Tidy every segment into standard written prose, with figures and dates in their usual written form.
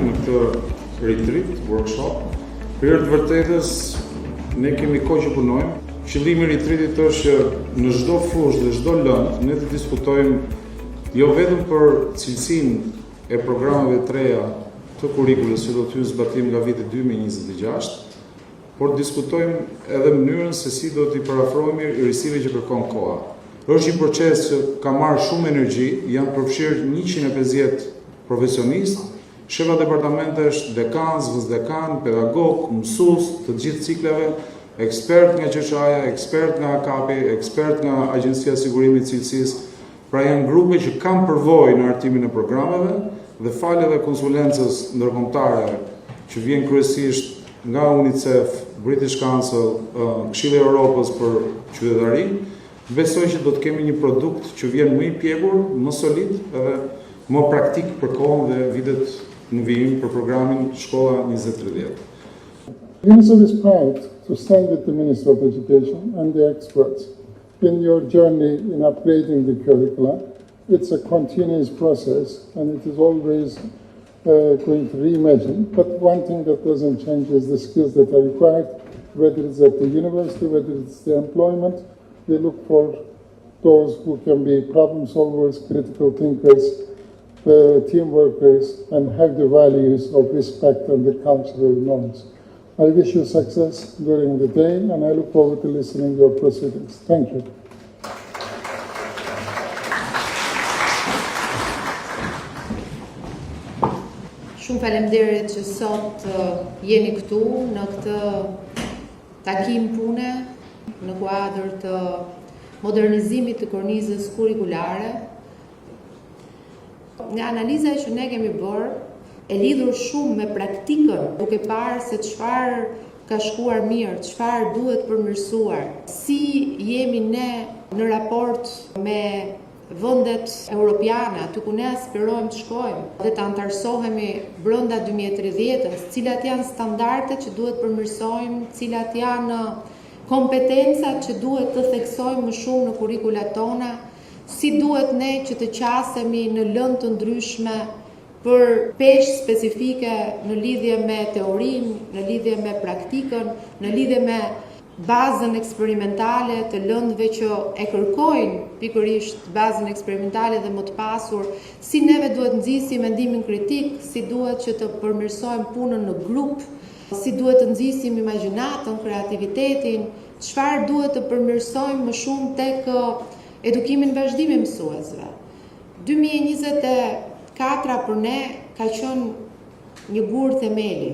në këtë retreat, workshop. Për të vërtetës, ne kemi kohë që punojmë. Qëllimi i retreatit është që në çdo fushë dhe çdo lëndë ne të diskutojmë jo vetëm për cilësinë e programeve të reja të kurrikulës që do të hyjnë zbatim nga viti 2026, por diskutojmë edhe mënyrën se si do t'i parafrohemi risive që kërkon koha. Është një proces që ka marrë shumë energji, janë përfshirë 150 profesionistë, shefa departamentesh, dekan, zëvëzdekan, pedagog, mësues të gjithë cikleve, ekspert nga QSHA-ja, ekspert nga AKAP-i, ekspert nga Agjencia e Sigurimit të Cilësisë. Pra janë grupe që kanë përvojë në hartimin e programeve dhe falë edhe konsulencës ndërkombëtare që vjen kryesisht nga UNICEF, British Council, Këshilli i Evropës për qytetari, besoj që do të kemi një produkt që vjen më i pjekur, më solid edhe më praktik për kohën dhe vitet në vijim për programin Shkolla 2030. UNICEF is proud to stand with the Minister of Education and the experts in your journey in upgrading the curricula. It's a continuous process and it is always going to reimagine. But one thing that doesn't change is the skills that are required, whether it's at the university, whether it's the employment. We look for those who can be problem solvers, critical thinkers, team workers, and have the values of respect and the cultural norms. I wish you success during the day, and I look forward to listening to your proceedings. Thank you. Shumë faleminderit që sot jeni këtu në këtë takim pune në kuadër të modernizimit të kornizës kurrikulare. Nga analiza që ne kemi bërë, e lidhur shumë me praktikën, duke parë se çfarë ka shkuar mirë, çfarë duhet përmirësuar, si jemi ne në raport me vendet europiane, aty ku ne aspirojmë të shkojmë dhe të antarësohemi brenda 2030-s, cilat janë standardet që duhet përmirësojmë, cilat janë kompetencat që duhet të theksojmë më shumë në kurrikulat tona, si duhet ne që të qasemi në lëndë të ndryshme për peshë specifike në lidhje me teorinë, në lidhje me praktikën, në lidhje me bazën eksperimentale të lëndëve që e kërkojnë pikërisht bazën eksperimentale dhe më të pasur, si neve duhet nxisim mendimin kritik, si duhet që të përmirësojmë punën në grup, si duhet të nxisim imagjinatën, kreativitetin, çfarë duhet të përmirësojmë më shumë tek edukimin vazhdimi mësuesve. 2024 për ne ka qenë një gur themeli.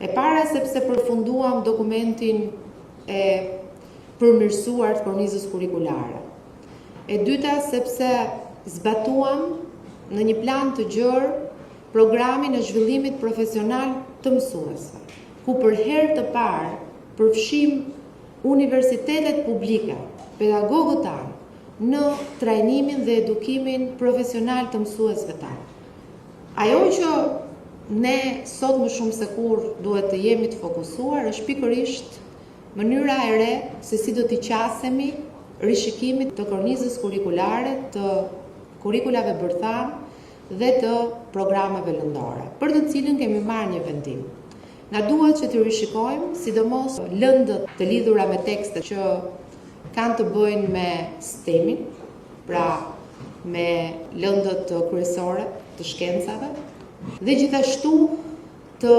E para sepse përfunduam dokumentin e përmirësuar të kornizës kurrikulare. E dyta sepse zbatuam në një plan të gjerë programin e zhvillimit profesional të mësuesve, ku për herë të parë përfshim universitetet publike, pedagogët tanë, në trajnimin dhe edukimin profesional të mësuesve tanë. Ajo që ne sot më shumë se kur duhet të jemi të fokusuar është pikërisht mënyra e re se si do t'i qasemi rishikimit të kornizës kurrikulare, të kurrikulave bërtham dhe të programeve lëndore, për të cilën kemi marrë një vendim. Na duhet që të rishikojmë, sidomos lëndët të lidhura me tekste që kanë të bëjnë me STEM-in, pra me lëndët kryesore të shkencave, dhe gjithashtu të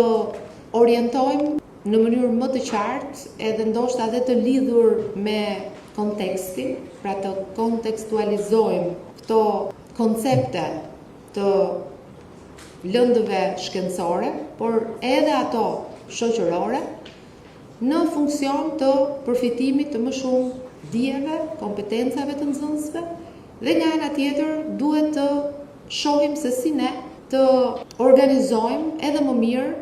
orientojmë në mënyrë më të qartë edhe ndoshta edhe të lidhur me kontekstin, pra të kontekstualizojmë këto koncepte të lëndëve shkencore, por edhe ato shoqërore, në funksion të përfitimit të më shumë dijeve, kompetencave të nxënësve, dhe nga ana tjetër duhet të shohim se si ne të organizojmë edhe më mirë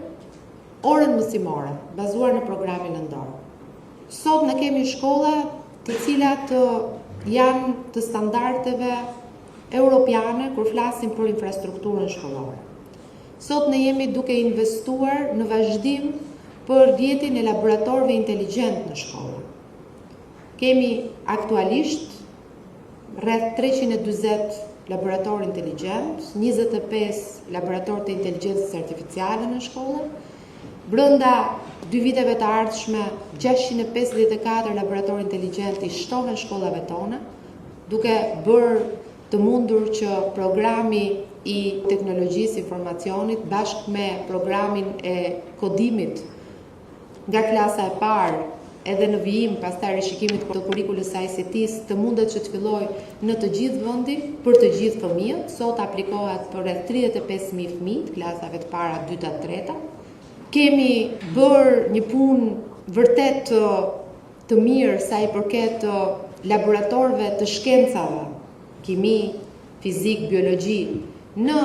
orën mësimore, bazuar në programin lëndor. Sot ne kemi shkolla të cilat janë të standardeve europiane kur flasim për infrastrukturën shkollore. Sot ne jemi duke investuar në vazhdim për rrjetin e laboratorëve inteligjent në shkolla. Kemi aktualisht rreth 340 laborator inteligjent, 25 laborator të inteligjencës artificiale në shkolla. Brenda 2 viteve të ardhshme, 654 laborator inteligjent i shtohen shkollave tona, duke bërë të mundur që programi i teknologjisë informacionit bashkë me programin e kodimit nga klasa e parë edhe në vijim pastaj rishikimit të kurrikulës së ICT-s të mundet që të fillojë në të gjithë vendin për të gjithë fëmijët. Sot aplikohet për rreth 35.000 fëmijë të klasave të para, dyta, treta. Kemi bërë një punë vërtet të mirë sa i përket laboratorëve të shkencave, kimi, fizik, biologji, në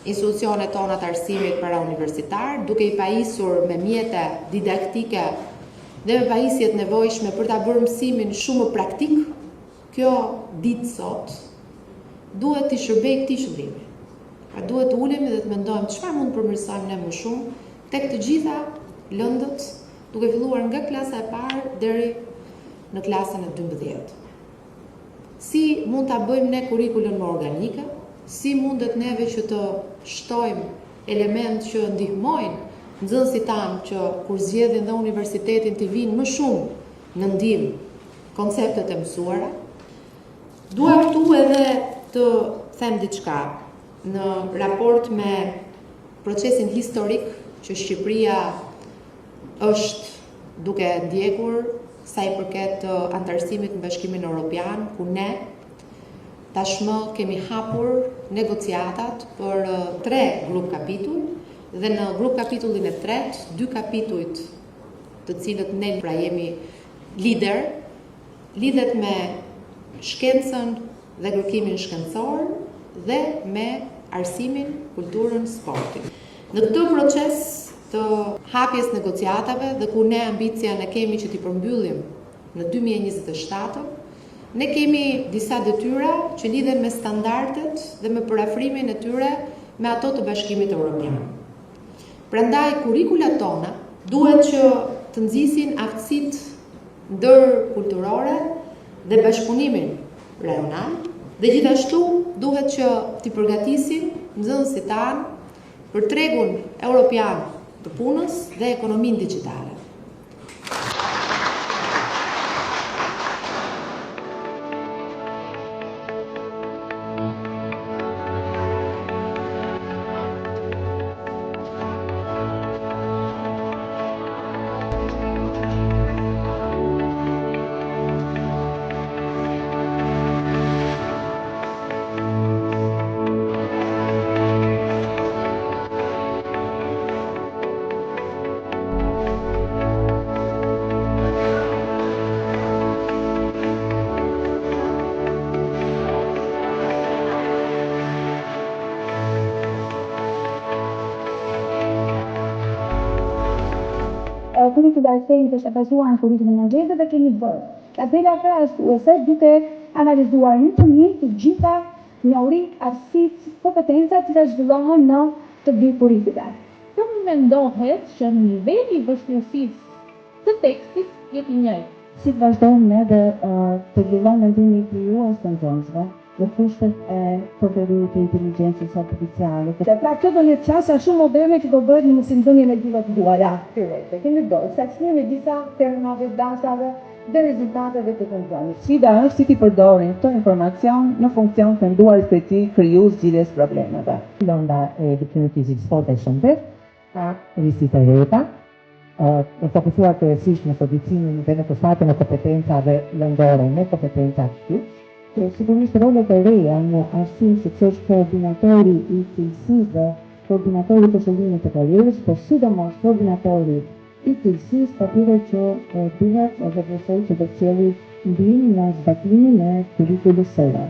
institucionet tona të arsimit para universitar, duke i pajisur me mjete didaktike dhe me pajisjet nevojshme për ta bërë mësimin shumë praktik. Kjo ditë sot duhet të shërbej këtij qëllimi. Pra duhet të ulemi dhe të mendojmë çfarë mund të përmirësojmë ne më shumë tek të gjitha lëndët, duke filluar nga klasa e parë deri në klasën e 12. Si mund ta bëjmë ne kurrikulën më organike? Si mundet neve që të shtojmë element që ndihmojnë nxënësit tanë që kur zgjedhin dhe universitetin të vinë më shumë në ndihmë konceptet e mësuara? Dua këtu edhe të them diçka në raport me procesin historik që Shqipëria është duke ndjekur sa i përket antarësimit në Bashkimin Evropian, ku ne tashmë kemi hapur negociatat për 3 grup kapitull, dhe në grup kapitullin e 3, 2 kapitujt të cilët ne pra jemi lider, lidhet me shkencën dhe kërkimin shkencor dhe me arsimin, kulturën, sportin. Në këtë proces të hapjes negociatave dhe ku ne ambicien e kemi që t'i përmbyllim në 2027, ne kemi disa detyra që lidhen me standardet dhe me parafrimin e tyre me ato të Bashkimit Evropian. Prandaj kurrikulat tona duhet që të nxisin aftësitë ndërkulturore dhe bashkëpunimin rajonal, dhe gjithashtu duhet që t'i përgatisin nxënësit tanë për tregun europian të punës dhe ekonominë digjitale. Kurrikulli i arsimit është e bazuar në kurrikulin anglez dhe kemi bërë tabela krahasuese duke analizuar në të mirë të gjitha njohuritë, aftësitë, kompetencat që zhvillohen në të dy kurrikula. Kjo mendohet që niveli i vështirësisë të tekstit jetë i njëjtë. Si të vazhdojmë ne dhe të zhvillojmë mendimin e krijuar të nxënësve në kushtet e përdorimit të inteligjencës artificiale. Pra kjo do jetë qasja shumë moderne që do bëhet në mësimdhënien e gjithë të duara. Kemi bërë saksime me disa termave, datave dhe rezultateve të kontrollit. Sfida është si ti përdorin këtë informacion në funksion të nduarit të ti kriju zgjidhjes problemeve. Londa e diplomat fizik, sport e shëndet, ka rrisite reta, e fokusuar kryesisht në përgjithësimin dhe në përshtatjen e kompetencave lëndore me kompetenca aktive. Sigurisht rolet e reja në arsim si që është koordinatori i cilësisë, koordinatori të shëllimit të karrierës, por sidomos koordinatori i cilësisë patjetër që duhet edhe vështirë që të sjellë ndihmë në zbatimin e kurrikulës së re.